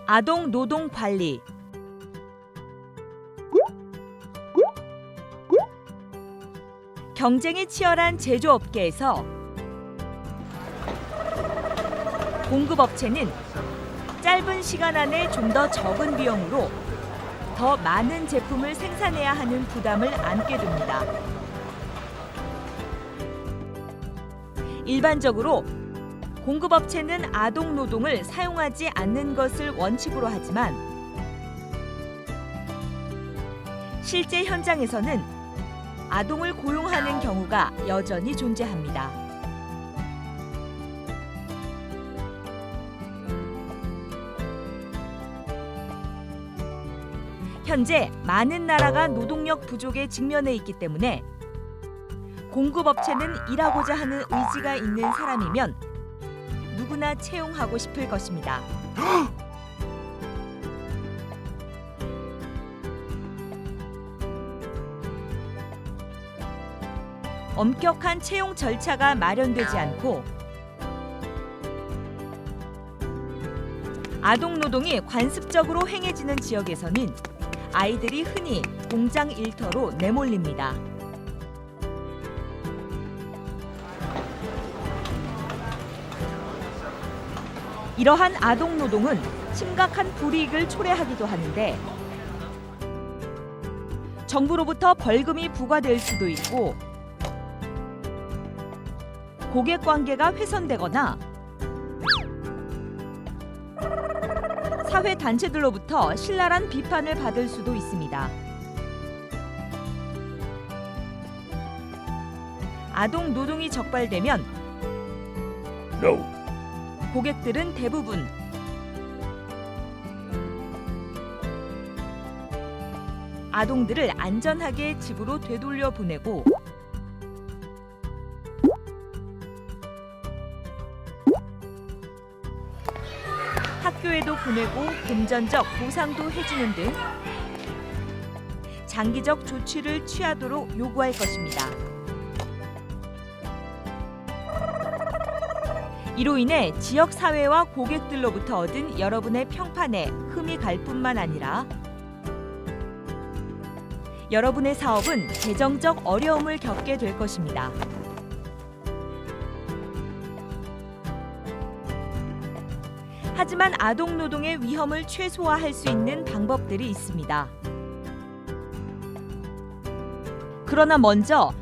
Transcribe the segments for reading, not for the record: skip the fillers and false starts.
아동 노동 관리. 경쟁이 치열한 제조업계에서 공급업체는 짧은 시간 안에 좀 더 적은 비용으로 더 많은 제품을 생산해야 하는 부담을 안게 됩니다. 일반적으로 공급업체는 아동 노동을 사용하지 않는 것을 원칙으로 하지만 실제 현장에서는 아동을 고용하는 경우가 여전히 존재합니다. 현재 많은 나라가 노동력 부족에 직면해 있기 때문에 공급업체는 일하고자 하는 의지가 있는 사람이면 누구나 채용하고 싶을 것입니다. 엄격한 채용 절차가 마련되지 않고 아동 노동이 관습적으로 행해지는 지역에서는 아이들이 흔히 공장 일터로 내몰립니다. 이러한 아동 노동은 심각한 불이익을 초래하기도 하는데 정부로부터 벌금이 부과될 수도 있고 고객 관계가 훼손되거나 사회 단체들로부터 신랄한 비판을 받을 수도 있습니다. 아동 노동이 적발되면 고객들은 대부분 아동들을 안전하게 집으로 되돌려 보내고 학교에도 보내고 금전적 보상도 해주는 등 장기적 조치를 취하도록 요구할 것입니다. 이로 인해 지역 사회와 고객들로부터 얻은 여러분의 평판에 흠이 갈 뿐만 아니라 여러분의 사업은 재정적 어려움을 겪게 될 것입니다. 하지만 아동 노동의 위험을 최소화할 수 있는 방법들이 있습니다. 그러나 먼저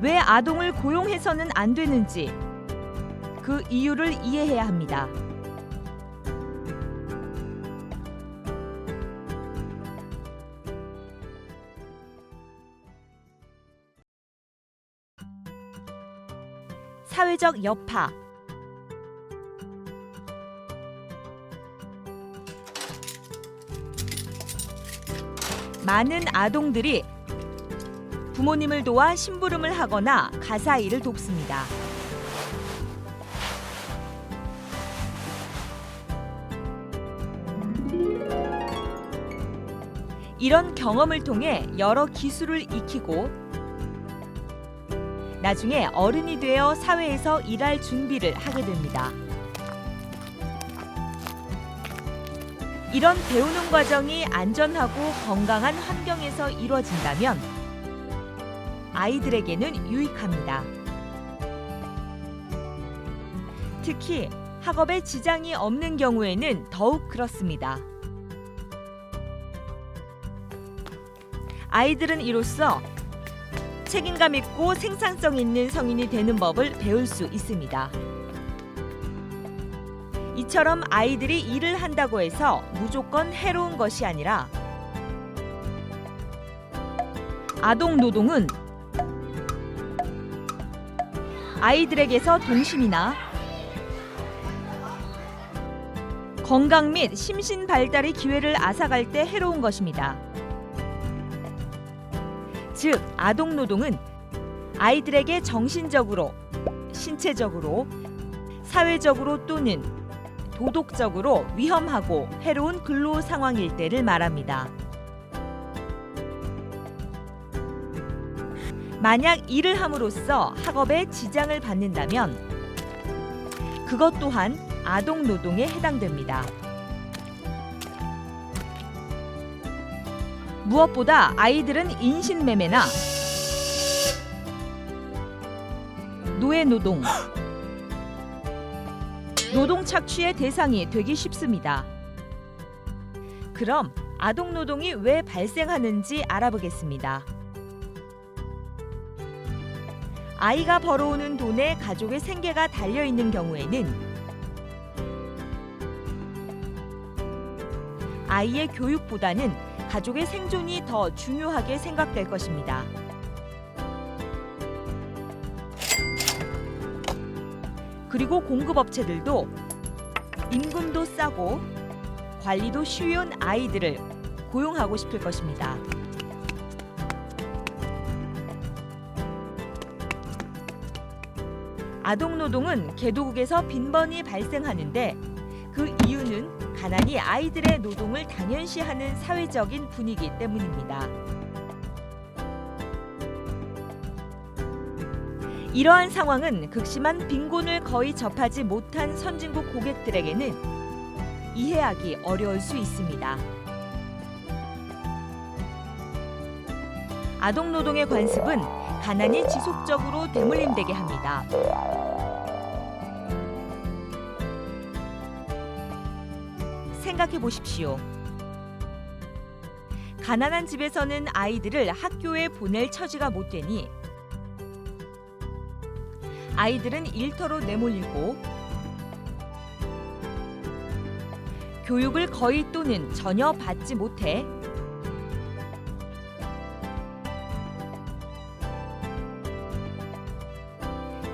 왜 아동을 고용해서는 안 되는지 그 이유를 이해해야 합니다. 사회적 여파. 많은 아동들이 부모님을 도와 심부름을 하거나 가사 일을 돕습니다. 이런 경험을 통해 여러 기술을 익히고 나중에 어른이 되어 사회에서 일할 준비를 하게 됩니다. 이런 배우는 과정이 안전하고 건강한 환경에서 이루어진다면 아이들에게는 유익합니다. 특히 학업에 지장이 없는 경우에는 더욱 그렇습니다. 아이들은 이로써 책임감 있고 생산성 있는 성인이 되는 법을 배울 수 있습니다. 이처럼 아이들이 일을 한다고 해서 무조건 해로운 것이 아니라 아동 노동은 아이들에게서 동심이나 건강 및 심신 발달의 기회를 앗아갈 때 해로운 것입니다. 즉, 아동 노동은 아이들에게 정신적으로, 신체적으로, 사회적으로 또는 도덕적으로 위험하고 해로운 근로 상황일 때를 말합니다. 만약 일을 함으로써 학업에 지장을 받는다면 그것 또한 아동 노동에 해당됩니다. 무엇보다 아이들은 인신매매나 노예노동, 노동 착취의 대상이 되기 쉽습니다. 그럼 아동노동이 왜 발생하는지 알아보겠습니다. 아이가 벌어오는 돈에 가족의 생계가 달려있는 경우에는 아이의 교육보다는 가족의 생존이 더 중요하게 생각될 것입니다. 그리고 공급업체들도 임금도 싸고 관리도 쉬운 아이들을 고용하고 싶을 것입니다. 아동노동은 개도국에서 빈번히 발생하는데 그 이유는 가난이 아이들의 노동을 당연시하는 사회적인 분위기 때문입니다. 이러한 상황은 극심한 빈곤을 거의 접하지 못한 선진국 고객들에게는 이해하기 어려울 수 있습니다. 아동노동의 관습은 가난이 지속적으로 대물림되게 합니다. 생각해 보십시오. 가난한 집에서는 아이들을 학교에 보낼 처지가 못 되니 아이들은 일터로 내몰리고 교육을 거의 또는 전혀 받지 못해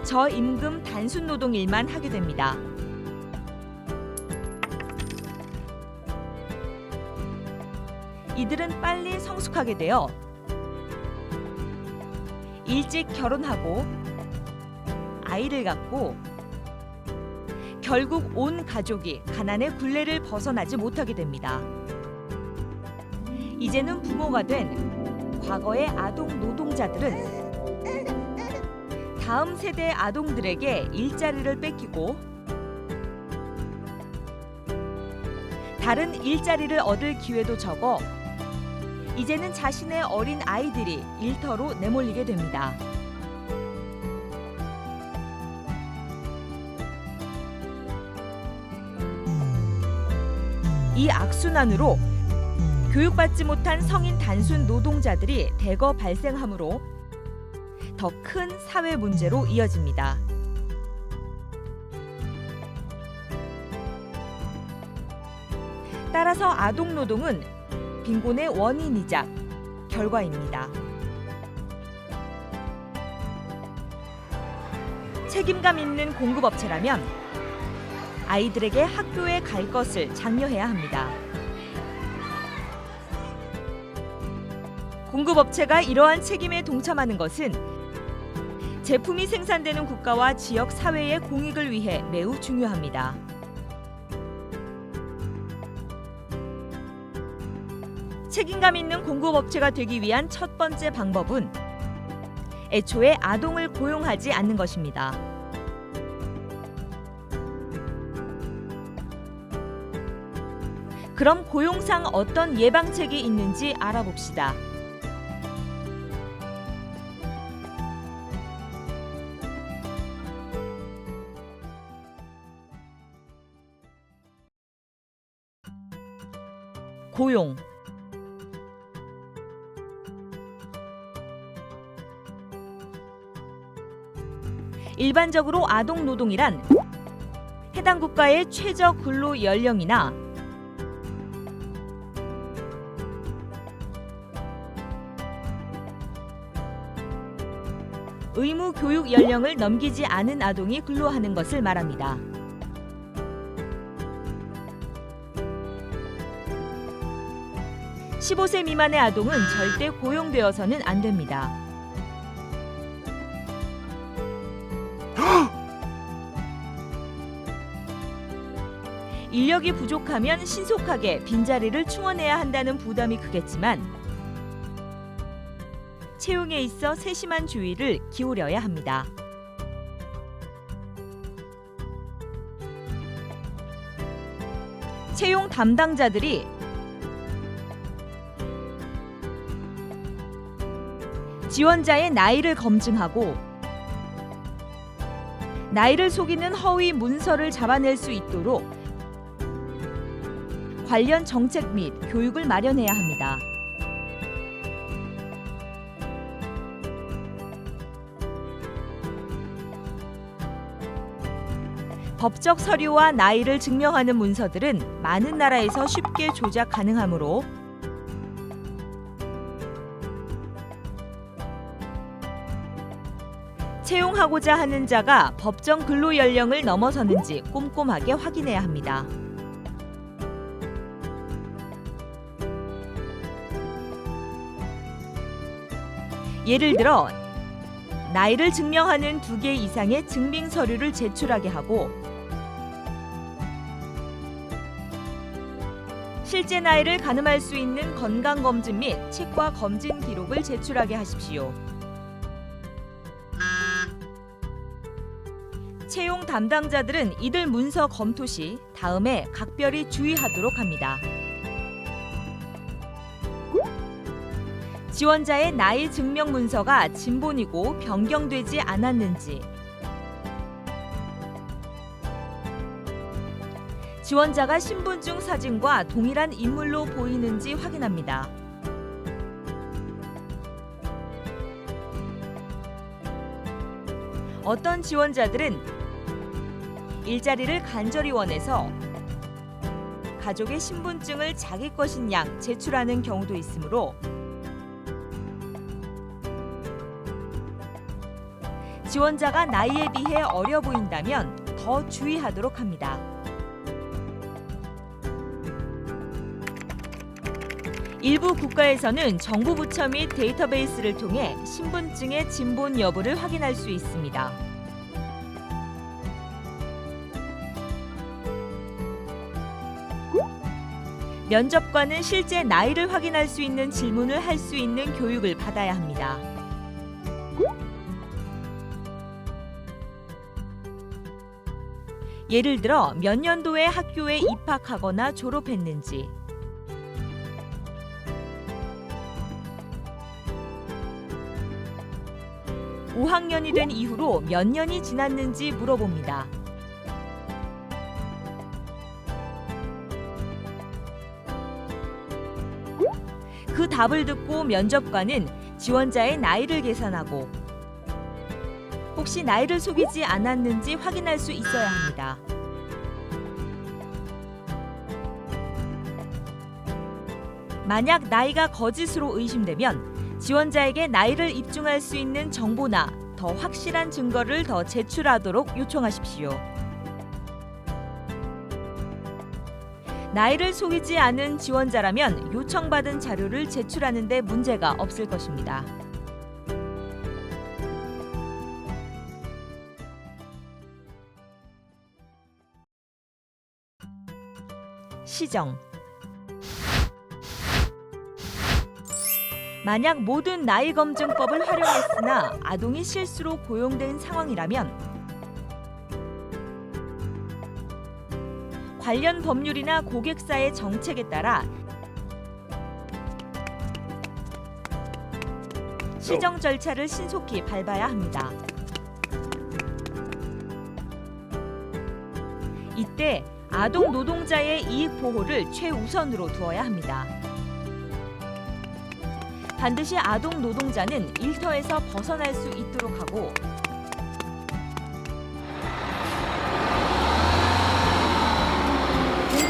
저임금 단순 노동 일만 하게 됩니다. 이들은 빨리 성숙하게 되어 일찍 결혼하고 아이를 갖고 결국 온 가족이 가난의 굴레를 벗어나지 못하게 됩니다. 이제는 부모가 된 과거의 아동 노동자들은 다음 세대 아동들에게 일자리를 뺏기고 다른 일자리를 얻을 기회도 적어 이제는 자신의 어린 아이들이 일터로 내몰리게 됩니다. 이 악순환으로 교육받지 못한 성인 단순 노동자들이 대거 발생하므로 더 큰 사회 문제로 이어집니다. 따라서 아동 노동은 빈곤의 원인이자 결과입니다. 책임감 있는 공급업체라면 아이들에게 학교에 갈 것을 장려해야 합니다. 공급업체가 이러한 책임에 동참하는 것은 제품이 생산되는 국가와 지역 사회의 공익을 위해 매우 중요합니다. 책임감 있는 공급업체가 되기 위한 첫 번째 방법은 애초에 아동을 고용하지 않는 것입니다. 그럼 고용상 어떤 예방책이 있는지 알아봅시다. 고용. 일반적으로 아동 노동이란 해당 국가의 최저 근로 연령이나 의무 교육 연령을 넘기지 않은 아동이 근로하는 것을 말합니다. (15세) 미만의 아동은 절대 고용되어서는 안 됩니다. 인력이 부족하면 신속하게 빈자리를 충원해야 한다는 부담이 크겠지만 채용에 있어 세심한 주의를 기울여야 합니다. 채용 담당자들이 지원자의 나이를 검증하고 나이를 속이는 허위 문서를 잡아낼 수 있도록 관련 정책 및 교육을 마련해야 합니다. 법적 서류와 나이를 증명하는 문서들은 많은 나라에서 쉽게 조작 가능하므로 채용하고자 하는 자가 법정 근로 연령을 넘어서는지 꼼꼼하게 확인해야 합니다. 예를 들어 나이를 증명하는 2개 이상의 증빙 서류를 제출하게 하고 실제 나이를 가늠할 수 있는 건강검진 및 치과 검진 기록을 제출하게 하십시오. 채용 담당자들은 이들 문서 검토 시 다음에 각별히 주의하도록 합니다. 지원자의 나이 증명 문서가 진본이고 변경되지 않았는지, 지원자가 신분증 사진과 동일한 인물로 보이는지 확인합니다. 어떤 지원자들은 일자리를 간절히 원해서 가족의 신분증을 자기 것인 양 제출하는 경우도 있으므로 지원자가 나이에 비해 어려 보인다면 더 주의하도록 합니다. 일부 국가에서는 정부 부처 및 데이터베이스를 통해 신분증의 진본 여부를 확인할 수 있습니다. 면접관은 실제 나이를 확인할 수 있는 질문을 할 수 있는 교육을 받아야 합니다. 예를 들어 몇 년도에 학교에 입학하거나 졸업했는지, (5학년이) 된 이후로 몇 년이 지났는지 물어봅니다. 그 답을 듣고 면접관은 지원자의 나이를 계산하고 혹시 나이를 속이지 않았는지 확인할 수 있어야 합니다. 만약 나이가 거짓으로 의심되면 지원자에게 나이를 입증할 수 있는 정보나 더 확실한 증거를 더 제출하도록 요청하십시오. 나이를 속이지 않은 지원자라면 요청받은 자료를 제출하는 데 문제가 없을 것입니다. 시정. 만약 모든 나이 검증법을 활용했으나 아동이 실수로 고용된 상황이라면 관련 법률이나 고객사의 정책에 따라 시정 절차를 신속히 밟아야 합니다. 이때 아동 노동자의 이익 보호를 최우선으로 두어야 합니다. 반드시 아동 노동자는 일터에서 벗어날 수 있도록 하고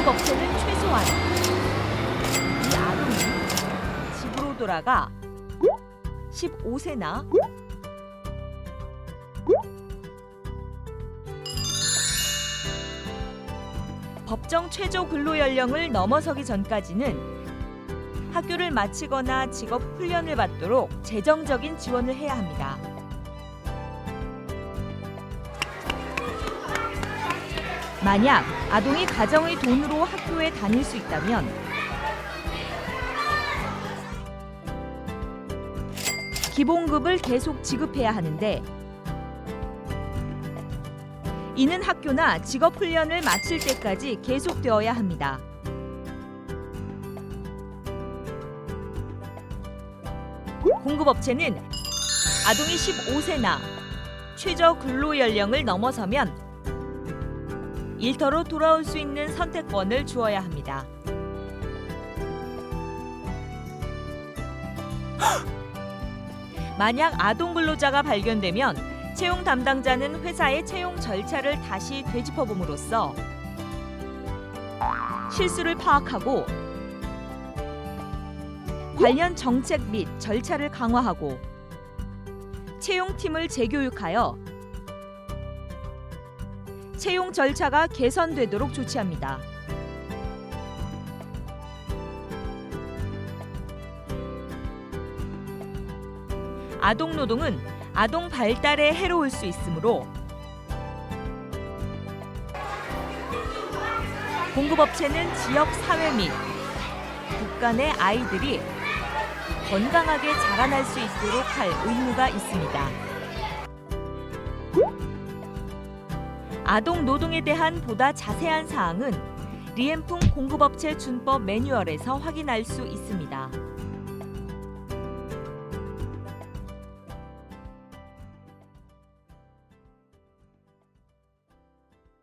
공급업체는 최소한 이 아동이 집으로 돌아가 15세나 법정 최저 근로 연령을 넘어서기 전까지는 학교를 마치거나 직업 훈련을 받도록 재정적인 지원을 해야 합니다. 만약 아동이 가정의 돈으로 학교에 다닐 수 있다면 기본급을 계속 지급해야 하는데 이는 학교나 직업 훈련을 마칠 때까지 계속되어야 합니다. 공급업체는 아동이 15세나 최저 근로 연령을 넘어서면 일터로 돌아올 수 있는 선택권을 주어야 합니다. 만약 아동 근로자가 발견되면 채용 담당자는 회사의 채용 절차를 다시 되짚어봄으로써 실수를 파악하고 관련 정책 및 절차를 강화하고 채용팀을 재교육하여 채용 절차가 개선되도록 조치합니다. 아동 노동은 아동 발달에 해로울 수 있으므로 공급업체는 지역 사회 및 국가 내 아이들이 건강하게 자라날 수 있도록 할 의무가 있습니다. 아동 노동에 대한 보다 자세한 사항은 리엠풍 공급업체 준법 매뉴얼에서 확인할 수 있습니다.